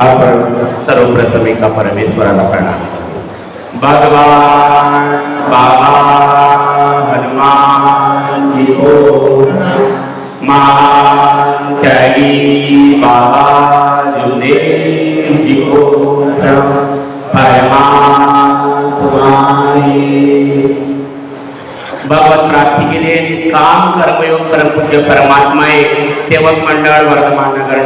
आपण सर्वप्रथम एका परमेश्वराला प्रणाम. भगवान बाबा हनुमान जी को मान त्यागी बाबा जुदेव जी को भगवत प्राप्ति के लिए निष्काम कर्मयोग परम पूज्य परमात्मा सेवक मंडळ वर्धमान नगर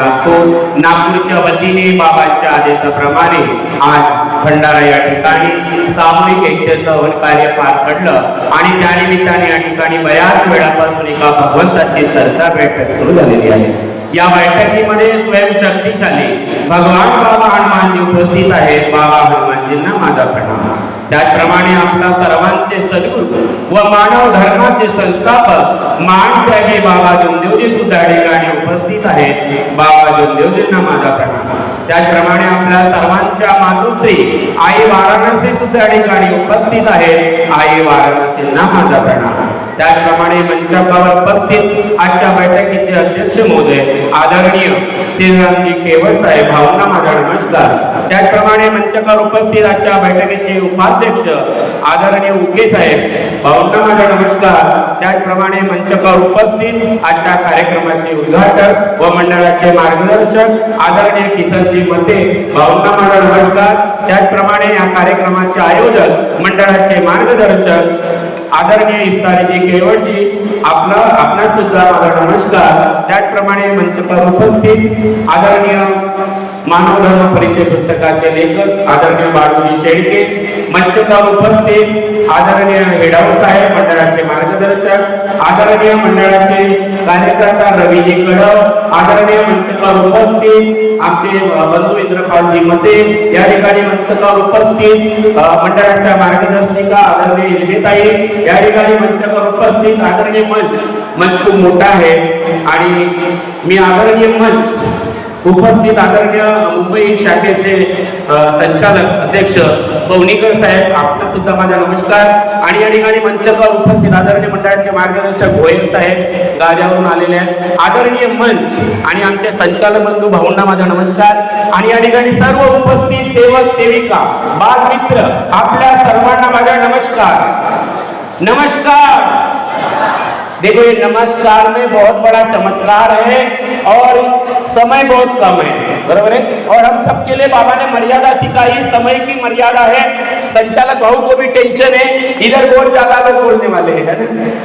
नागपूरच्या वतीने बाबांच्या आदेशाप्रमाणे आज भंडारा या ठिकाणी सामूहिक ऐक्याचं हवन कार्य पार पडलं आणि त्यानिमित्ताने या ठिकाणी बऱ्याच वेळापासून एका भगवंताची चर्चा बैठक सुरू झालेली आहे. या बैठकीमध्ये स्वयंशक्तिशाली भगवान बाबा हनुमानजी उपस्थित आहेत. बाबा हनुमानजींना माझा प्रणाम. त्याचप्रमाणे आपल्या सर्वांचे सद्गुरू व मानव धर्माचे संस्थापक मान त्यागी बाबा जोंदेवजी सुद्धा या ठिकाणी उपस्थित आहेत. बाबा जोंदेवजींना माझा प्रणाम. त्याचप्रमाणे आपल्या सर्वांच्या मातुश्री आई वाराणसी सुद्धा या ठिकाणी उपस्थित आहेत. आई वाराणसींना माझा प्रणाम. त्याचप्रमाणे मंचावर उपस्थित आजच्या बैठकीचे अध्यक्ष महोदय आदरणीय श्रीरामजी केवळ साहेब भावना माझा नमस्कार. त्याचप्रमाणे मंचावर उपस्थित आजच्या बैठकीचे उपाध्यक्ष आदरणीय उके साहेब भावना माझा नमस्कार. त्याचप्रमाणे मंचावर उपस्थित आजच्या कार्यक्रमाचे उद्घाटक व मंडळाचे मार्गदर्शक आदरणीय किशनजी मते भावना माझा नमस्कार. त्याचप्रमाणे या कार्यक्रमाचे आयोजक मंडळाचे मार्गदर्शक आदरणीय इस्तारीजी केवळजी आपला सुद्धा माझा नमस्कार. त्याचप्रमाणे मंचावर उपस्थित आदरणीय मानव धर्म परिचय पुस्तकाचे लेखक आदरणीय बाळूजी शेळके, मंचावर उपस्थित आदरणीय हेडाव साहेब मंडळाचे मार्गदर्शक आदरणीय मंडळाचे कार्यकर्ता रवीजी कडव, आदरणीय मंचावर उपस्थित आमचे बंधू इंद्रपालजी मते, या ठिकाणी मंचावर उपस्थित मंडळाच्या मार्गदर्शिका आदरणीय इल्मेताई, या ठिकाणी मंचावर उपस्थित आदरणीय मंच खूप मोठा आहे आणि मी आदरणीय मंच उपस्थित आदरणीय मुंबई शाखेचे संचालक अध्यक्ष पवनीकर साहेब आपला सुद्धा माझा नमस्कार. आणि या ठिकाणी मंचावर उपस्थित आदरणीय मंडळाचे मार्गदर्शक गोयल साहेब गाद्यावरून आलेले आहेत. आदरणीय मंच आणि आमचे संचालक बंधू भाऊंना माझा नमस्कार. आणि या ठिकाणी सर्व उपस्थित सेवक सेविका बालमित्र आपल्या सर्वांना माझा नमस्कार. नमस्कार. देखो ये नमस्कार में बहुत बड़ा चमत्कार है और समय बहुत कम है, बराबर है. और हम सबके लिए बाबा ने मर्यादा सिखाई, समय की मर्यादा है. संचालक भाऊ को भी टेंशन है, इधर बहुत ज्यादा लोग बोलने वाले हैं ना.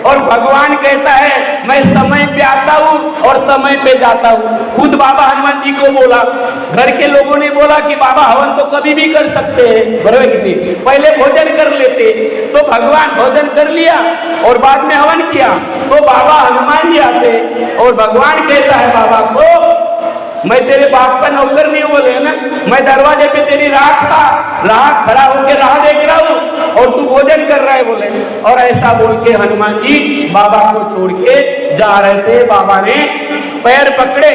और भगवान कहता है मैं समय पे आता हूँ और समय पे जाता हूँ. खुद बाबा हनुमान जी को बोला, घर के लोगों ने बोला कि बाबा हवन तो कभी भी कर सकते हैं, बराबर कि नहीं. पहले भोजन कर लेते, तो भगवान भोजन कर लिया और बाद में हवन किया तो बाबा हनुमान जी आते और भगवान कहता है बाबा को मैं तेरे बाप का नौकर नहीं बोले ना, मैं दरवाजे पे तेरी राह खड़ा होकर राह देख रहा हूँ और तू भोजन कर रहा है बोले. और ऐसा बोल के हनुमान जी बाबा को छोड़ के जा रहे थे. बाबा ने पैर पकड़े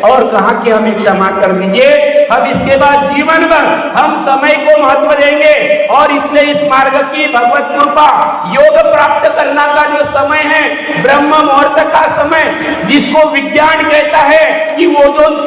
और कहा कि हमें क्षमा कर दीजिए, अब इसके बाद जीवन भर हम समय को महत्व देंगे. और इसलिए इस मार्ग की भगवत कृपा योग प्राप्त करना का जो समय है ब्रह्म मुहूर्त का समय, जिसको विज्ञान कहता है कि ओजोन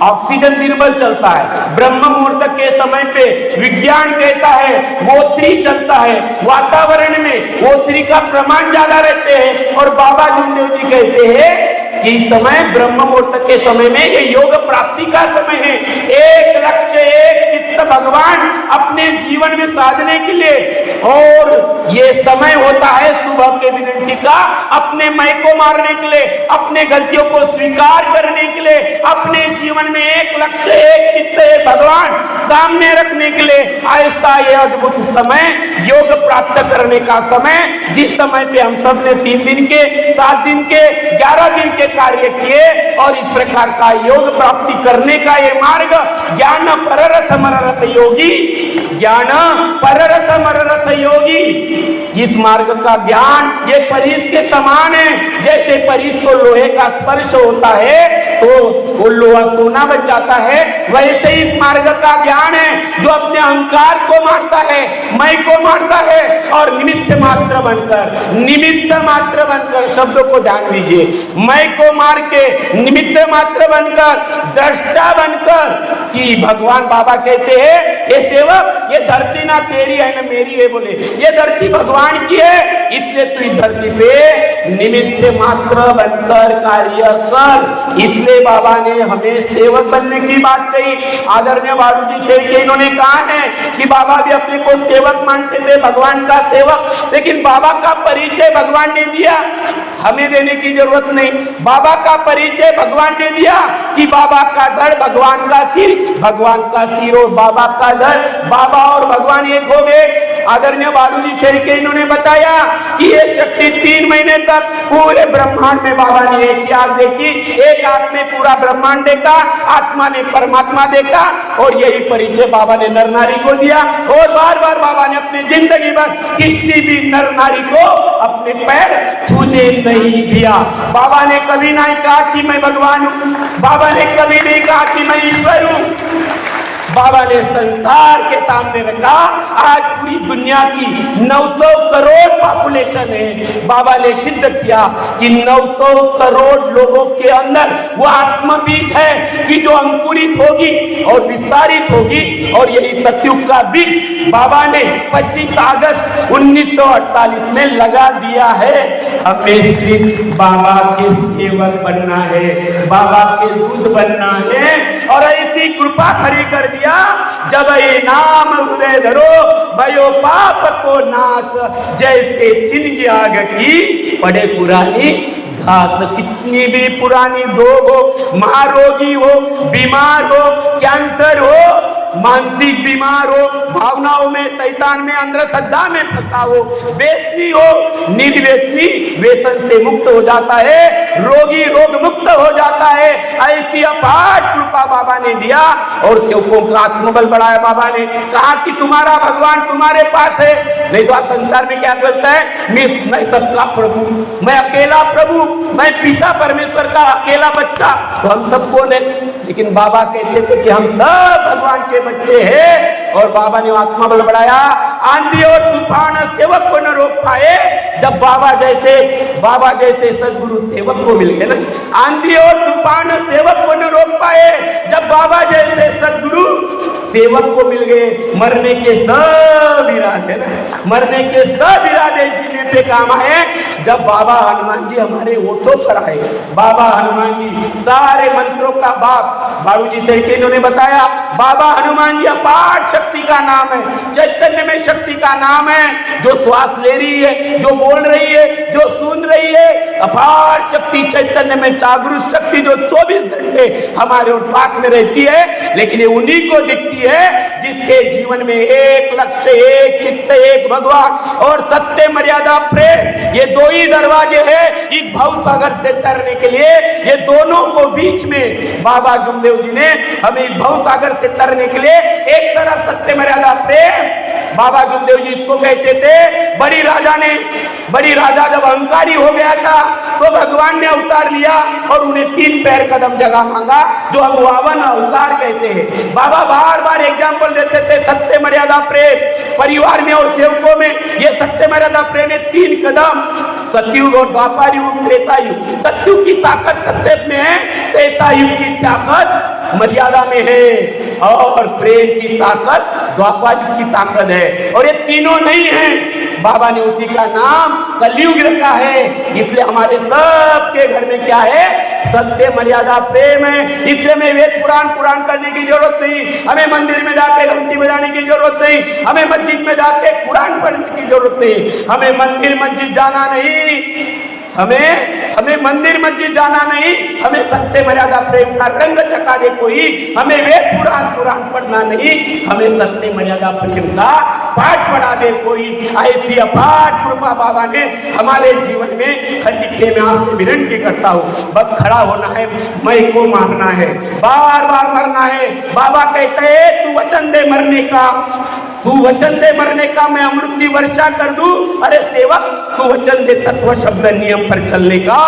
ऑक्सीजन दिन भर चलता है, ब्रह्म मुहूर्त के समय पे विज्ञान कहता है वो 3 चलता है. वातावरण में वो 3 का प्रमाण ज्यादा रहते हैं. और बाबा जोंदेव जी कहते हैं कि इस समय ब्रह्म मुहूर्त के समय में ये योग प्राप्ति का समय है. एक लक्ष्य एक चित्त भगवान अपने जीवन में साधने के लिए, और ये समय होता है सुबह के विनती का अपने मैं को मारने के लिए, अपने गलतियों को स्वीकार करने के लिए, अपने जीवन में एक लक्ष्य एक चित्त एक भगवान सामने रखने के लिए. ऐसा ये अद्भुत समय योग प्राप्त करने का समय, जिस समय पे हम सब ने 3 दिन के 7 दिन के 11 दिन के कार्य किए और इस प्रकार का योग प्राप्ति करने का ये मार्ग ज्ञान पररस मररस योगी, ज्ञान पररस मररस योगी. इस मार्ग का ज्ञान ये परीस के समान है. जैसे परीस को लोहे का स्पर्श होता है वो लोहा सोना बन जाता है। वैसे ही इस मार्ग का ज्ञान है जो अपने अहंकार को मारता है, मैं को मारता है और निमित्त मात्र बनकर शब्दों को ध्यान दीजिए, मैं को मार के निमित्त मात्र बनकर, दृष्टा बनकर, कि भगवान बाबा कहते हैं ये सेवक, ये धरती ना तेरी है ना मेरी है, बोले ये धरती भगवान की है, इसलिए तू इस धरती पे निमित्त मात्र बनकर कार्य कर। इसलिए बाबा ने हमें सेवक बनने की बात कही। आदरणीय बाबूजी शेर के इन्होंने कहा है कि बाबा भी अपने को सेवक मानते थे, भगवान का सेवक, लेकिन बाबा का परिचय भगवान ने दिया, हमें देने की जरूरत नहीं। बाबा का परिचय भगवान ने दिया कि बाबा का धड़ भगवान का सिर, भगवान का सिर और बाबा का धड़, बाबा और भगवान एक हो गए। आदरणीय बाबूजी शेर के इन्होंने बताया कि ये शक्ति 3 महीने तक पूरे ब्रह्मांड में बाबा ने एक आंख देखी, एक आंख में पूरा ब्रह्मांड देखा, आत्मा ने परमात्मा देखा, और यही परिचय बाबा ने नर नारी को दिया। और बार बार बाबा ने अपनी जिंदगी भर किसी भी नर नारी को अपने पैर छूने नहीं दिया। बाबा ने कभी नहीं कहा कि मैं भगवान हूं, बाबा ने कभी नहीं कहा कि मैं ईश्वर हूं। बाबा ने संसार के सामने रखा, आज पूरी दुनिया की 900 करोड़ पॉपुलेशन है, बाबा ने सिद्ध किया कि 900 करोड़ लोगों के अंदर वो आत्मा बीज है कि जो अंकुरित होगी और विस्तारित होगी, और यही सतयुग का बीज बाबा ने 25 अगस्त 1948 में लगा दिया है। हमें सिर्फ बाबा के सेवक बनना है, बाबा के दूध बनना है, और ऐसी कृपा खड़ी कर दिया जब ये नाम हृदय धरो भयो पाप को नाश, जैसे चिन्ह आग की पड़े पुरानी घास। कितनी भी पुरानी रोग हो, महारोगी हो, बीमार हो, कैंसर हो, मानसिक बीमार हो, भावनाओं में, शैतान में, अंधश्रद्धा में फंसा हो, व्यसनी हो, निर्व्यसनी व्यसन से मुक्त हो जाता है, रोगी रोग मुक्त हो जाता है। ऐसी अपार कृपा बाबा ने दिया और सेवकों का आत्मबल बढ़ाया। बाबा ने कहा कि तुम्हारा भगवान तुम्हारे पास है। नहीं तो आज संसार में क्या बोलता है, मैं सबका प्रभु, मैं अकेला प्रभु, मैं पिता परमेश्वर का अकेला बच्चा, तो हम सब कौन है? लेकिन बाबा कहते थे कि हम सब भगवान के बच्चे हैं। और बाबा ने आत्मबल बढ़ाया। आंधी और तूफान सेवक को न रोक पाए। जब बाबा जैसे सदगुरु सेवक को मिल गए ना, आंधी और तूफान सेवक को न रोक पाए। जब बाबा जैसे सदगुरु सेवक को मिल गए, मरने के सब इरादे ना, मरने के सब इरादे जीने पे काम आए। जब बाबा हनुमान जी हमारे ओटो पर आए, बाबा हनुमान जी सारे मंत्रों का बाप, बाबूजी से इन्होंने बताया, बाबा हनुमान जी अपार शक्ति का नाम है, चैतन्य में शक्ति का नाम है, जो श्वास ले रही है, जो बोल रही है, जो सुन रही है, अपार शक्ति चैतन्य में जागरूक शक्ति जो 24 घंटे हमारे पास में रहती है। लेकिन ये उन्हीं को दिखती है जिसके जीवन में एक लक्ष्य, एक चित्त, एक भगवान और सत्य, मर्यादा, प्रेम, ये 2 ही दरवाजे हैं इस भव सागर से तरने के लिए। ये दोनों को बीच में बाबा जुमदेव जी ने हमें इस भव सागर से तरने के लिए, एक तरफ सत्य, मर्यादा, प्रेम, बाबा जुमदेव जी इसको कहते थे। बड़ी राजा जब अहंकारी हो गया था तो भगवान ने अवतार लिया और उन्हें 3 पैर कदम जगह मांगा, जो हम 52 अवतार कहते हैं। बाबा बार बार एग्जाम्पल देते थे, सत्य, मर्यादा, प्रेम, परिवार में और सेवकों में ये सत्य, मर्यादा, प्रेम ने 3 कदम, सतयुग और द्वापर युग, त्रेता युग। सतयुग की ताकत सत्य में है, त्रेता युग की ताकत मर्यादा में है, और प्रेम की ताकत द्वापर युग की ताकत है। और ये तीनों नहीं है, बाबा ने उसी का नाम कलयुग रखा है। इसलिए हमारे सबके घर में क्या है, सत्य, मर्यादा, प्रेम है। इसलिए हमें वेद पुराण करने की जरूरत नहीं, हमें मंदिर में जाके घंटी बजाने की जरूरत नहीं, हमें मस्जिद में जाके कुरान पढ़ने की जरूरत नहीं, हमें मंदिर मस्जिद जाना नहीं, हमें मंदिर मस्जिद जाना नहीं, हमें सत्य, मर्यादा, प्रेम का रंग चखा दे कोई, हमें वेद पुराण पढ़ना नहीं, हमें सत्य, मर्यादा, प्रेम का पाठ पढ़ा दे कोई। ऐसी अपार कृपा बाबा ने हमारे जीवन में खंडित में आपसे विनती करता हूँ, बस खड़ा होना है, मैं को मारना है, बार बार मरना है। बाबा कहते हैं तू वचन दे मरने का, तू वचन दे मरने का, मैं अमृत की वर्षा कर दूं। अरे सेवक, तू वचन दे तत्व शब्द नियम पर चलने का,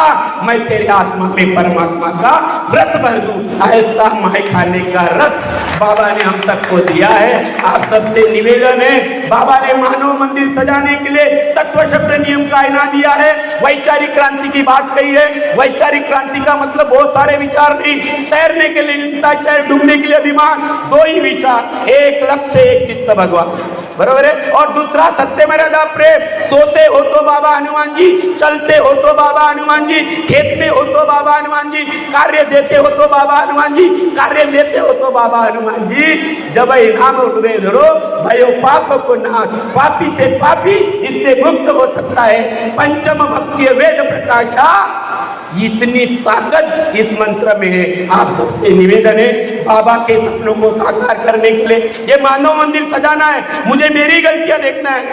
मैं तेरे आत्मा में परमात्मा का रस भर दूं। ऐसा माय खाने का रस बाबा ने हम सबको दिया है। आप सबसे निवेदन है, बाबा ने मानव मंदिर सजाने के लिए तत्व शब्द नियम का आईना दिया है। वैचारिक क्रांति की बात कही है। वैचारिक क्रांति का मतलब बहुत सारे विचार नहीं, तैरने के लिए चिंता, चाहे डूबने के लिए अभिमान, दो ही विचार, एक लक्ष्य, एक चित्त भगवान, बरोबर है। और दूसरा सत्य मर्यादा प्रेम। सोते हो तो बाबा हनुमान जी, चलते हो तो बाबा हनुमान जी, खेत में हो तो बाबा हनुमान जी, कार्य देते हो तो बाबा हनुमान जी, कार्य लेते हो तो बाबा हनुमान जी। जब नाम हृदय धरो भयो पाप को नाश, पापी से पापी इससे मुक्त हो सकता है। पंचम भक्ति वेद प्रकाशा, इतनी ताकत इस मंत्र में है। आप सबसे निवेदन है, बाबा के सपनों को साकार करने के लिए ये मानव मंदिर सजाना है। मुझे मेरी गलतियां देखना है,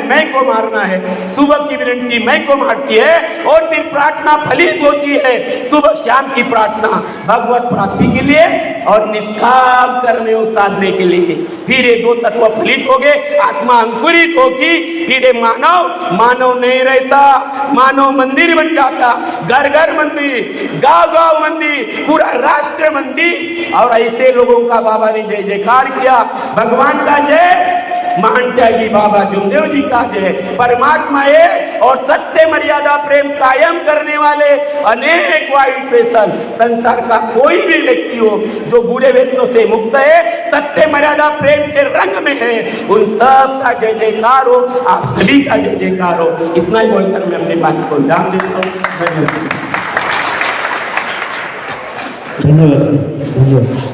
मैं को मारना है। सुबह की विनती मैं को मारती है और फिर प्रार्थना फलित होती है। सुबह शाम की प्रार्थना भगवत प्राप्ति के लिए और निष्काम कर्म साधने के लिए। फिर ये दो तत्व फलित हो गए, आत्मा अंकुरित होगी, फिर ये मानव नहीं रहता, मानव मंदिर बन जाता, घर घर मंदिर, गांव गांव मंदिर, पूरा राष्ट्र मंदिर। और ऐसे लोगों का बाबा ने जय जयकार किया। भगवान का जय, महान त्यागी बाबा जुमदेव जी का जय। परमात्मा है और सत्य मर्यादा प्रेम कायम करने वाले अनेक वाइट वेशन, संसार का कोई भी व्यक्ति हो जो बुरे व्यसनों से मुक्त है, सत्य मर्यादा प्रेम के रंग में है, उन सब का जय जयकार हो, आप सभी का जय जयकार हो। इतना ही बोलकर मैं अपनी बात को विराम देता हूँ। धन्यवाद सर, धन्यवाद।